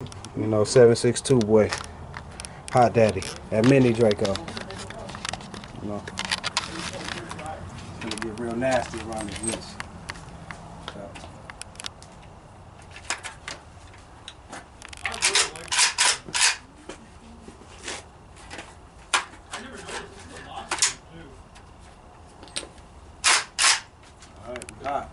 You know, 762 boy, Hot Daddy, that mini Draco. You know, it's gonna get real nasty around this bitch. Alright, we hot.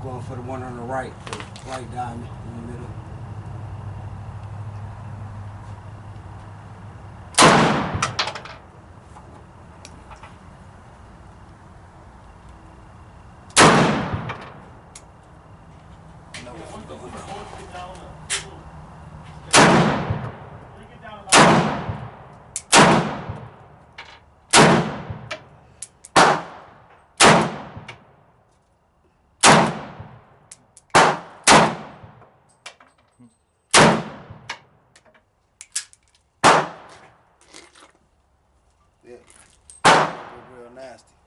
Going for the one on the right, the white diamond in the middle. Yeah, real nasty.